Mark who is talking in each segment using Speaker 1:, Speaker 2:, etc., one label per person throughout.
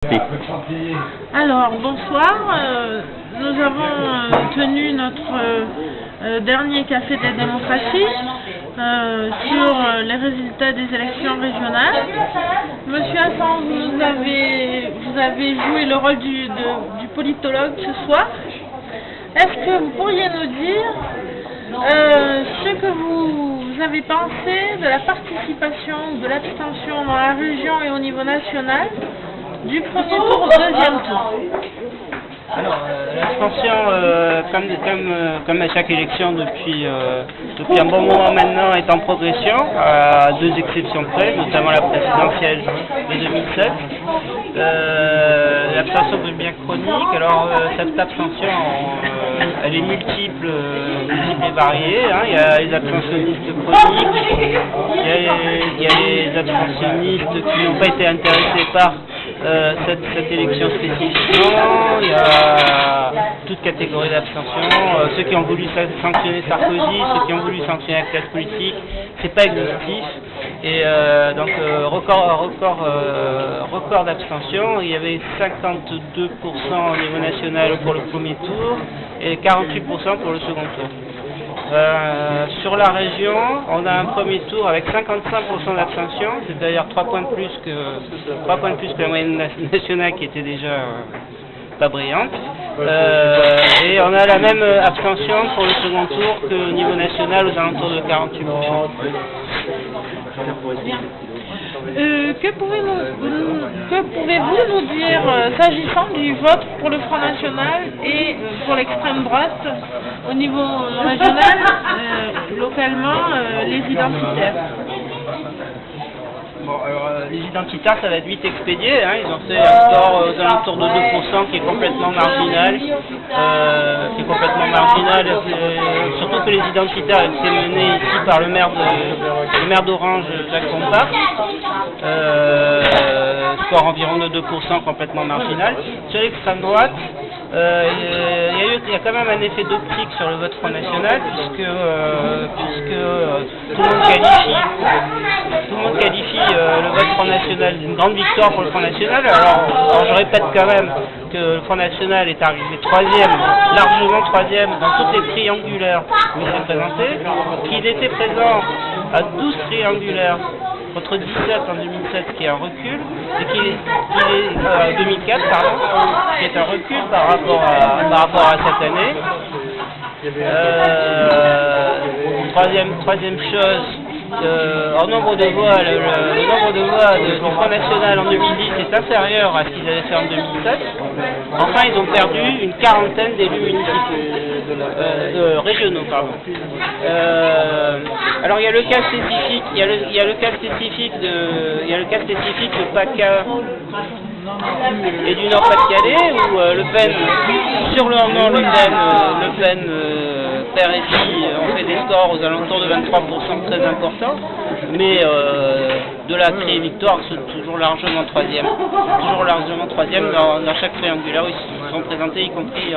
Speaker 1: Alors, bonsoir. Nous avons tenu notre dernier café de la démocratie sur les résultats des élections régionales. Monsieur Hassan, vous avez joué le rôle du politologue ce soir. Est-ce que vous pourriez nous dire ce que vous avez pensé de la participation ou de l'abstention dans la région et au niveau national du premier tour au deuxième tour?
Speaker 2: Alors, l'abstention, comme à chaque élection depuis un bon moment maintenant, est en progression, à deux exceptions près, notamment la présidentielle de 2007. L'abstention devient bien chronique. Alors, cette abstention, elle est multiple et variée. Hein. Il y a les abstentionnistes chroniques, il y a les abstentionnistes qui n'ont pas été intéressés par cette élection spécifiquement. Il y a toute catégorie d'abstention, ceux qui ont voulu sanctionner Sarkozy, ceux qui ont voulu sanctionner la classe politique, c'est pas exhaustif. Et donc record d'abstention, il y avait 52% au niveau national pour le premier tour et 48% pour le second tour. Sur la région, on a un premier tour avec 55% d'abstention, c'est-à-dire 3 points de plus que la moyenne nationale qui était déjà pas brillante. Et on a la même abstention pour le second tour qu'au niveau national, aux alentours de 48%.
Speaker 1: Que pouvez-vous nous dire s'agissant du vote pour le Front National et pour l'extrême droite au niveau régional, localement, les identitaires?
Speaker 2: Bon, alors les identitaires, ça va être vite expédié, hein. Ils ont fait un score aux alentours de 2% qui est complètement marginal. Surtout que les identitaires étaient menés ici par le maire d'Orange, Jacques Bompard. Score environ de 2%, complètement marginal. Sur l'extrême droite, il y a quand même un effet d'optique sur le vote Front National, puisque tout le monde qualifie le vote Front National d'une grande victoire pour le Front National. Alors je répète quand même que le Front National est arrivé largement troisième dans toutes les triangulaires où il s'est présenté, qu'il était présent à 12 triangulaires contre 17 en 2007, qui est un recul, et qu'il est 2004, pardon, qui est un recul par rapport à cette année. Troisième chose, en nombre de voix, le nombre de voix du Front National en 2010 est inférieur à ce qu'ils avaient fait en 2007. Enfin, ils ont perdu une quarantaine d'élus municipaux, régionaux, pardon. Alors il y a le cas spécifique, il y a le cas spécifique de PACA et du Nord-Pas-de-Calais où Le Pen, sur leur nom, Le Pen, père et fille ont fait des scores aux alentours de 23% très importants, mais de la victoire c'est toujours largement troisième dans chaque triangulaire où ils se sont présentés, y compris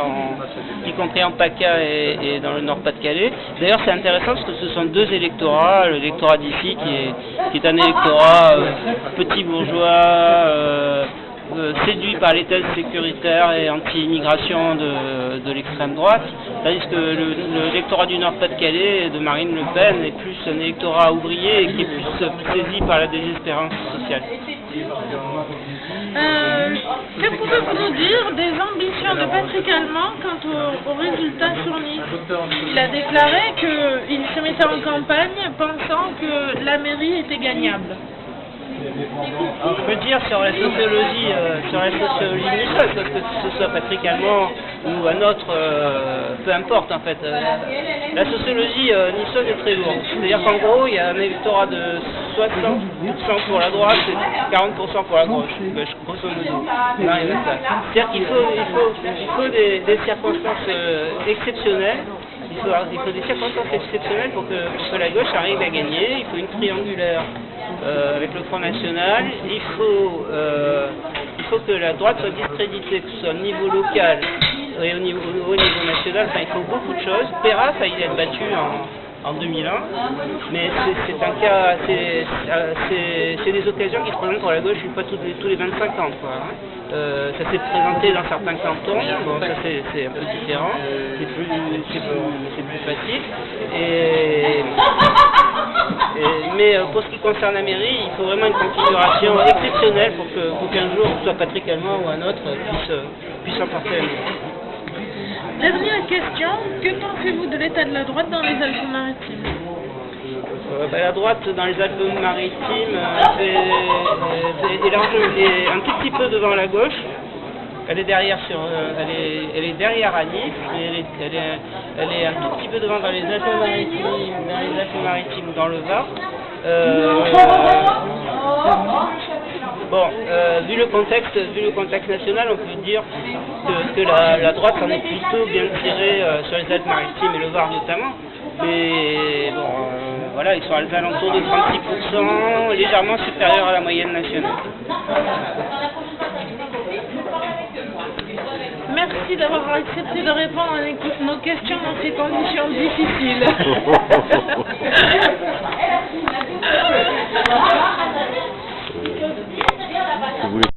Speaker 2: en PACA et dans le Nord-Pas-de-Calais. D'ailleurs c'est intéressant parce que ce sont deux électorats, l'électorat d'ici qui est un électorat petit bourgeois, séduit par les thèses sécuritaires et anti-immigration de l'extrême droite, tandis que l'électorat du Nord-Pas-de-Calais de Marine Le Pen est plus un électorat ouvrier et qui est plus saisi par la désespérance sociale.
Speaker 1: Que pouvez-vous nous dire des ambitions de Patrick Allemand quant aux résultats sur Nice? Il a déclaré qu'il se mettait en campagne pensant que la mairie était gagnable.
Speaker 2: Alors, je peux dire sur la sociologie niçoise, parce que ce soit Patrick Allemand ou un autre, peu importe en fait. La sociologie niçoise est très lourde. C'est-à-dire qu'en gros, il y a un électorat de 60% pour la droite et 40% pour la gauche. Grosso modo. C'est-à-dire qu'il faut des circonstances exceptionnelles. Il faut des circonstances exceptionnelles pour que la gauche arrive à gagner. Il faut une triangulaire avec le Front National. Il faut que la droite soit discréditée, que ce soit au niveau local et au niveau national. Enfin, il faut beaucoup de choses. Perras a été battu en 2001, mais c'est un cas, c'est des occasions qui se présentent pour la gauche une fois tous les 25 ans, quoi. Ça s'est présenté dans certains cantons, bon ça c'est un peu différent, c'est plus facile, mais pour ce qui concerne la mairie, il faut vraiment une configuration exceptionnelle pour qu'un jour, soit Patrick Allemand ou un autre, puisse emporter la mairie.
Speaker 1: Dernière question, que pensez-vous de l'état de la droite dans les Alpes-Maritimes?
Speaker 2: La droite dans les Alpes-Maritimes est un tout petit peu devant la gauche. Elle est derrière elle est derrière Annie, mais elle est un tout petit peu devant dans les Alpes-Maritimes, dans le Var. Bon, vu le contexte national, on peut dire que la droite en est plutôt bien tirée sur les Alpes-Maritimes et le Var notamment. Mais bon, voilà, ils sont aux alentours de 36%, légèrement supérieurs à la moyenne nationale.
Speaker 1: Merci d'avoir accepté de répondre à nos questions dans ces conditions difficiles.